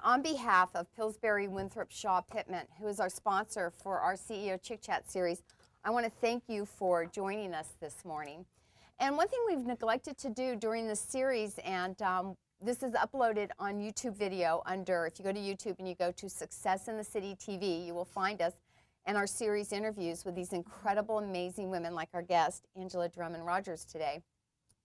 On behalf of Pillsbury Winthrop Shaw Pittman, who is our sponsor for our CEO Chick Chat series, I want to thank you for joining us this morning. And one thing we've neglected to do during this series, and this is uploaded on YouTube video under, if you go to YouTube and you go to Success in the City TV, you will find us and our series interviews with these incredible, amazing women like our guest, Angela Drummond-Rodgers today.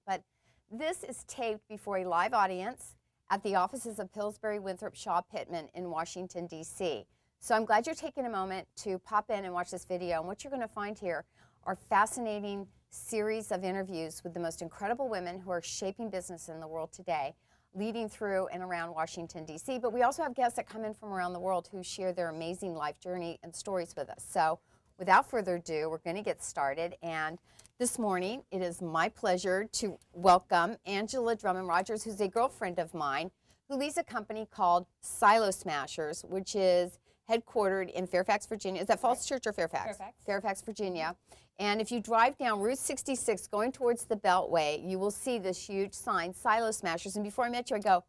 But this is taped before a live audience at the offices of Pillsbury Winthrop Shaw Pittman in Washington, D.C. So I'm glad you're taking a moment to pop in and watch this video. And what you're going to find here are fascinating series of interviews with the most incredible women who are shaping business in the world today, leading through and around Washington, D.C. But we also have guests that come in from around the world who share their amazing life journey and stories with us. So without further ado, we're going to get started. And this morning, it is my pleasure to welcome Angela Drummond-Rodgers, who's a girlfriend of mine, who leads a company called Silo Smashers, which is headquartered in Fairfax, Virginia. Is that Falls Church or Fairfax? Fairfax, Virginia. And if you drive down Route 66 going towards the Beltway, you will see this huge sign, Silo Smashers. And before I met you, I go,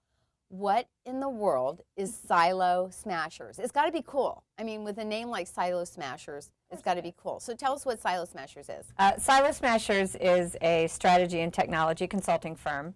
what in the world is Silo Smashers? It's got to be cool. I mean, with a name like Silo Smashers, it's got to be cool. So tell us what Silo Smashers is. Silo Smashers is a strategy and technology consulting firm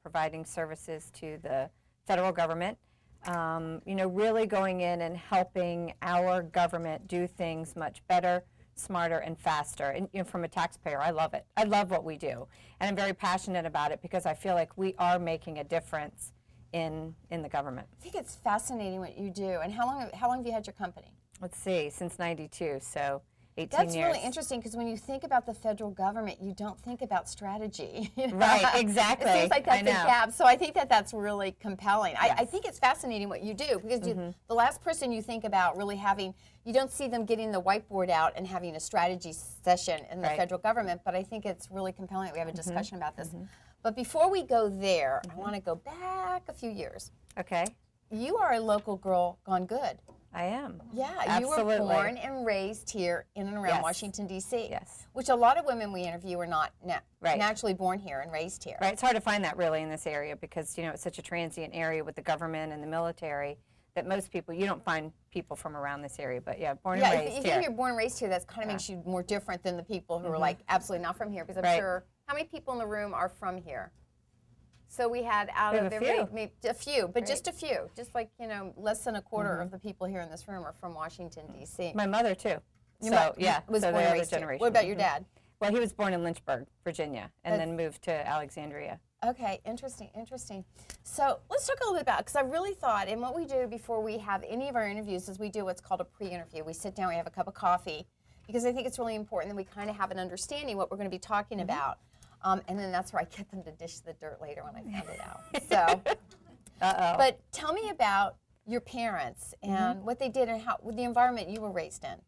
providing services to the federal government. Really going in and helping our government do things much better, smarter, and faster. And from a taxpayer, I love it. I love what we do. And I'm very passionate about it because I feel like we are making a difference in the government. I think it's fascinating what you do. And how long have you had your company? Let's see, since '92, so 18 That's years. really interesting because when you think about the federal government, you don't think about strategy. Right, exactly. It seems like that's a gap. So I think that that's really compelling. Yes. I think it's fascinating what you do because the last person you think about really having, you don't see them getting the whiteboard out and having a strategy session in the federal government, but I think it's really compelling that we have a discussion about this. But before we go there, I want to go back a few years. Okay. You are a local girl gone good. I am. Yeah, absolutely. You were born and raised here in and around Washington, D.C. Yes. Which a lot of women we interview are not naturally born here and raised here. Right. It's hard to find that really in this area because, it's such a transient area with the government and the military that most people, you don't find people from around this area. But yeah, born and raised here. Yeah, if you're born and raised here, that kind of makes you more different than the people who are like absolutely not from here. Because I'm sure, how many people in the room are from here? So we had out of every, a few, but just a few. Just like, less than a quarter of the people here in this room are from Washington, D.C. My mother, too. Was born and raised here. What about your dad? Well, he was born in Lynchburg, Virginia, and then moved to Alexandria. Okay, interesting. So let's talk a little bit about, because I really thought, and what we do before we have any of our interviews is we do what's called a pre-interview. We sit down, we have a cup of coffee, because I think it's really important that we kind of have an understanding what we're going to be talking about. And then that's where I get them to dish the dirt later when I find it out. So, but tell me about your parents and what they did and how, with the environment you were raised in.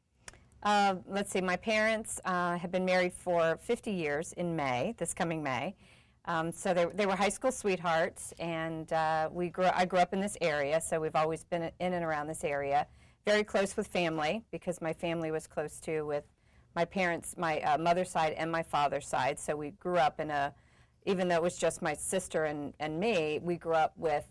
Let's see, my parents have been married for 50 years in May, this coming May. So they were high school sweethearts, and I grew up in this area, so we've always been in and around this area. Very close with family, because my family was close to with my parents, my mother's side and my father's side. So we grew up in even though it was just my sister and me, we grew up with,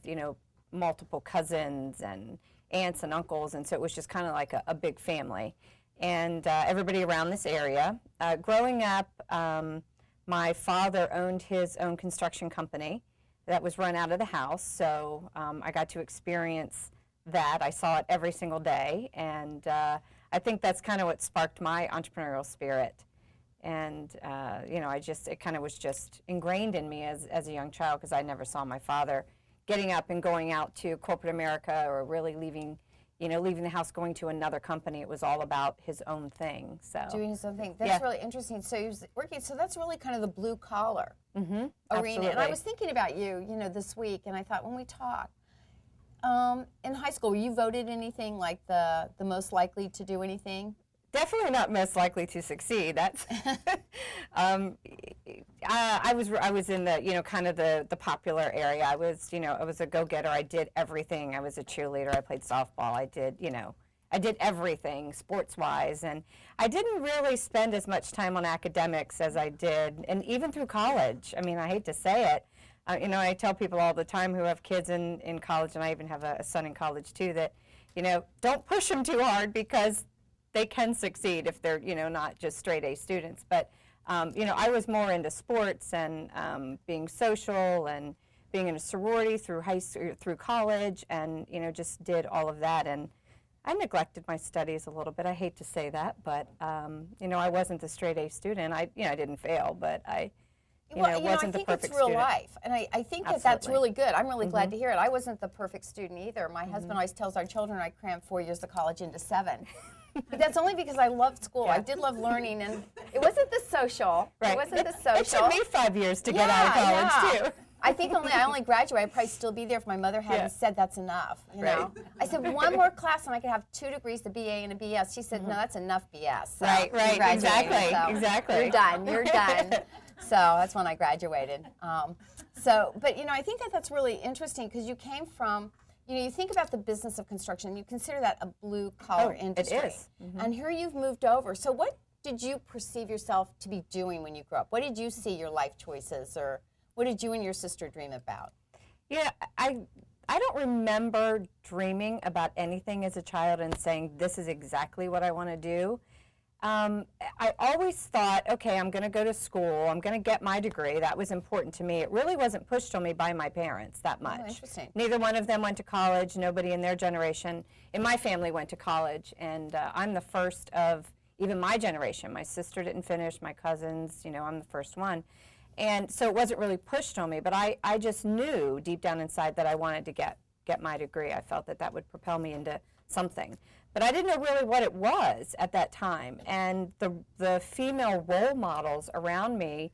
multiple cousins and aunts and uncles. And so it was just kind of like a big family. And everybody around this area. Growing up, my father owned his own construction company that was run out of the house. So I got to experience that. I saw it every single day. And I think that's kind of what sparked my entrepreneurial spirit. And, it kind of was just ingrained in me as a young child because I never saw my father getting up and going out to corporate America or really leaving the house, going to another company. It was all about his own thing. So doing his own thing. That's really interesting. So he was working, so that's really kind of the blue collar arena. Absolutely. And I was thinking about you, this week, and I thought when we talked, in high school, were you voted anything like the most likely to do anything? Definitely not most likely to succeed. That's I was in the kind of the popular area. I was a go-getter. I did everything. I was a cheerleader. I played softball. I did everything sports-wise, and I didn't really spend as much time on academics as I did, and even through college. I mean, I hate to say it, You know, I tell people all the time who have kids in college, and I even have a son in college too, that, you know, don't push them too hard because they can succeed if they're, you know, not just straight A students. But, you know, I was more into sports and being social and being in a sorority through through college, and, you know, just did all of that. And I neglected my studies a little bit. I hate to say that, but, you know, I wasn't the straight A student. I didn't fail, but I, wasn't the perfect student. I think it's real life, and I think that that's really good. I'm really glad to hear it. I wasn't the perfect student either. My husband always tells our children I crammed 4 years of college into 7. But that's only because I loved school. I did love learning, and it wasn't the social. Right. It wasn't the social. It took me 5 years to get out of college, too. I think I only graduated. I'd probably still be there if my mother hadn't said that's enough. You know, I said one more class and I could have 2 degrees, a BA and a BS. She said, no, that's enough BS. So right, exactly. You're done. You're done. So that's when I graduated. But you know, I think that's really interesting because you came from. You know, you think about the business of construction. You consider that a blue-collar industry. It is. And here you've moved over. So what did you perceive yourself to be doing when you grew up? What did you see your life choices, or what did you and your sister dream about? Yeah, I don't remember dreaming about anything as a child and saying, this is exactly what I want to do. I always thought, okay, I'm going to go to school, I'm going to get my degree. That was important to me. It really wasn't pushed on me by my parents that much. Oh, interesting. Neither one of them went to college. Nobody in their generation, in my family, went to college. And I'm the first of even my generation. My sister didn't finish, my cousins, you know, I'm the first one. And so it wasn't really pushed on me, but I just knew deep down inside that I wanted to get my degree. I felt that would propel me into something. But I didn't know really what it was at that time. And the female role models around me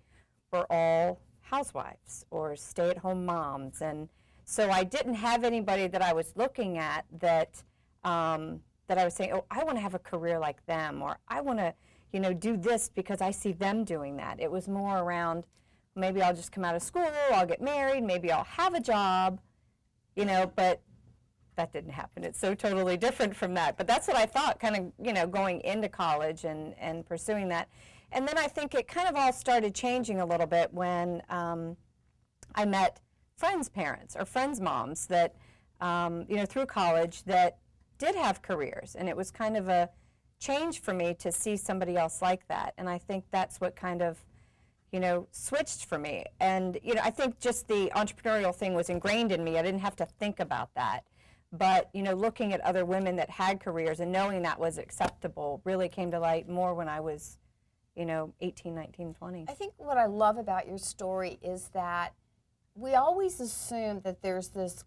were all housewives or stay-at-home moms. And so I didn't have anybody that I was looking at that I was saying, oh, I want to have a career like them, or I want to, you know, do this because I see them doing that. It was more around, maybe I'll just come out of school, I'll get married, maybe I'll have a job, you know, but that didn't happen. It's so totally different from that. But that's what I thought, kind of, you know, going into college and pursuing that. And then I think it kind of all started changing a little bit when I met friends' parents or friends' moms that, you know, through college that did have careers. And it was kind of a change for me to see somebody else like that. And I think that's what kind of, you know, switched for me. And, you know, I think just the entrepreneurial thing was ingrained in me. I didn't have to think about that. But, you know, looking at other women that had careers and knowing that was acceptable really came to light more when I was, you know, 18, 19, 20. I think what I love about your story is that we always assume that there's this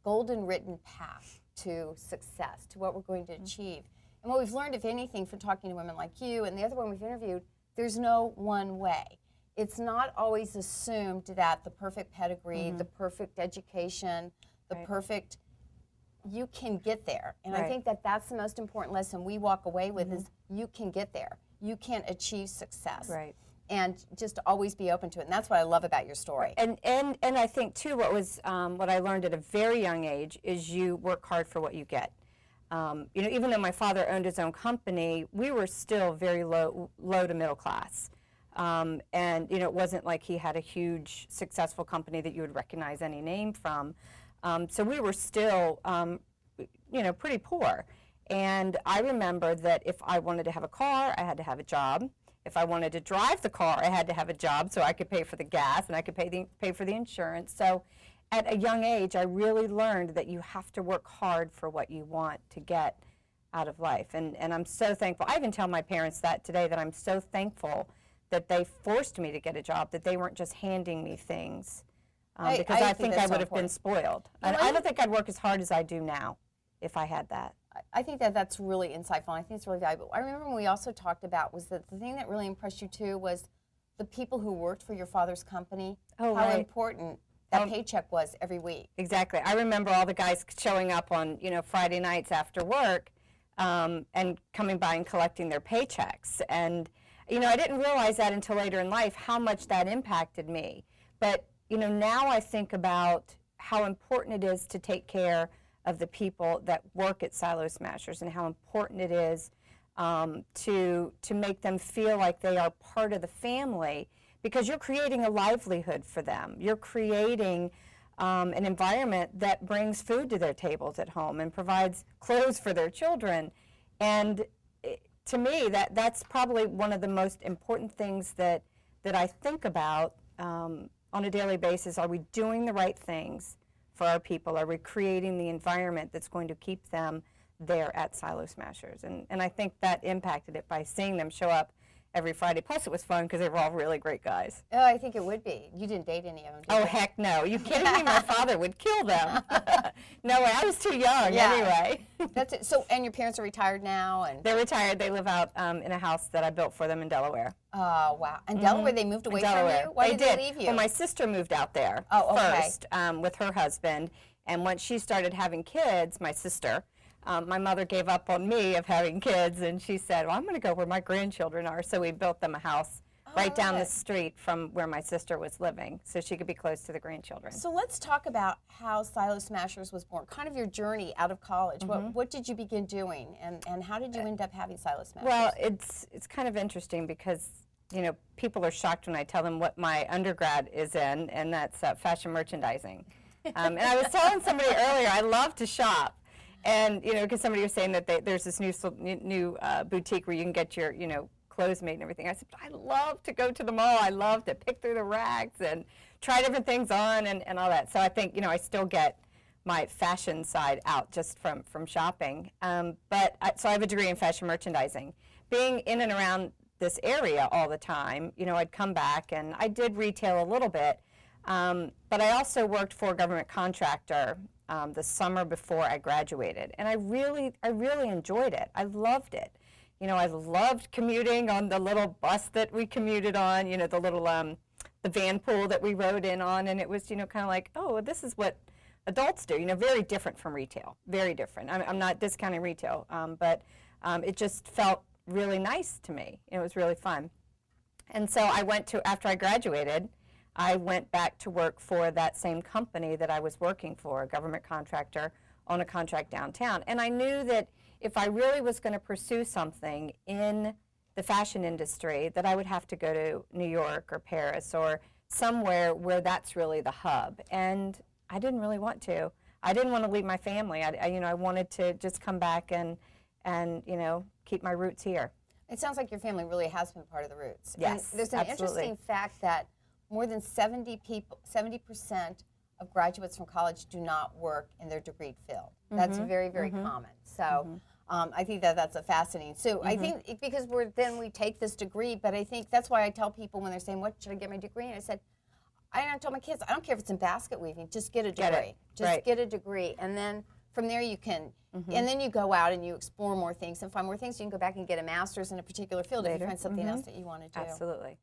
golden written path to success, to what we're going to achieve. And what we've learned, if anything, from talking to women like you and the other one we've interviewed, there's no one way. It's not always assumed that the perfect pedigree, the perfect education, the perfect, you can get there. And I think that that's the most important lesson we walk away with is you can get there. You can achieve success. Right. And just always be open to it. And that's what I love about your story. And I think, too, what I learned at a very young age is you work hard for what you get. You know, even though my father owned his own company, we were still very low to middle class. And, you know, it wasn't like he had a huge successful company that you would recognize any name from. So we were still, you know, pretty poor. And I remember that if I wanted to have a car, I had to have a job. If I wanted to drive the car, I had to have a job so I could pay for the gas and I could pay for the insurance. So at a young age, I really learned that you have to work hard for what you want to get out of life. And I'm so thankful. I even tell my parents that today, that I'm so thankful that they forced me to get a job, that they weren't just handing me things. Because I think I would have been spoiled. I don't think I'd work as hard as I do now if I had that. I think that that's really insightful. I think it's really valuable. I remember when we also talked about was that the thing that really impressed you too was the people who worked for your father's company, how important that paycheck was every week. Exactly. I remember all the guys showing up on, you know, Friday nights after work and coming by and collecting their paychecks. And, you know, I didn't realize that until later in life, how much that impacted me. But, you know, now I think about how important it is to take care of the people that work at Silo Smashers and how important it is to make them feel like they are part of the family, because you're creating a livelihood for them. You're creating an environment that brings food to their tables at home and provides clothes for their children. And to me, that's probably one of the most important things that I think about on a daily basis. Are we doing the right things for our people? Are we creating the environment that's going to keep them there at Silo Smashers? And I think that impacted it by seeing them show up every Friday. Plus, it was fun because they were all really great guys. Oh, I think it would be. You didn't date any of them, did Oh, you? heck no. You kidding me? My father would kill them. No way. I was too young anyway. That's it. So, and your parents are retired now? And They're retired. They live out in a house that I built for them in Delaware. Oh, wow. And Delaware, they moved away from you? Why did they leave you? Well, my sister moved out there first with her husband. And once she started having kids, my sister, my mother gave up on me of having kids, and she said, well, I'm going to go where my grandchildren are. So we built them a house right down the street from where my sister was living, so she could be close to the grandchildren. So let's talk about how Silo Smashers was born, kind of your journey out of college. What did you begin doing, and how did you end up having Silo Smashers? Well, it's kind of interesting because, you know, people are shocked when I tell them what my undergrad is in, and that's fashion merchandising. And I was telling somebody earlier, I love to shop. And, you know, because somebody was saying that there's this new boutique where you can get your, you know, clothes made and everything. I said, I love to go to the mall. I love to pick through the racks and try different things on and all that. So I think, you know, I still get my fashion side out just from shopping. So I have a degree in fashion merchandising. Being in and around this area all the time, you know, I'd come back and I did retail a little bit, but I also worked for a government contractor the summer before I graduated, and I really enjoyed it. I loved it. You know, I loved commuting on the little bus that we commuted on, you know, the little the van pool that we rode in on, and it was, you know, kind of like, oh, this is what adults do, you know, very different from retail, very different. I'm not discounting retail, but it just felt really nice to me. It was really fun. And so after I graduated, I went back to work for that same company that I was working for, a government contractor on a contract downtown. And I knew that if I really was going to pursue something in the fashion industry, that I would have to go to New York or Paris or somewhere where that's really the hub. And I didn't really want to. I didn't want to leave my family. I wanted to just come back and you know, keep my roots here. It sounds like your family really has been part of the roots. Yes, and there's an interesting fact that more than 70% of graduates from college do not work in their degree field. That's very, very common. So I think that's a fascinating. So I think because we take this degree, but I think that's why I tell people when they're saying, what should I get my degree in? I told my kids, I don't care if it's in basket weaving, just get a degree. Get a degree. And then from there you can, and then you go out and you explore more things and find more things. You can go back and get a master's in a particular field if you find something else that you want to do. Absolutely.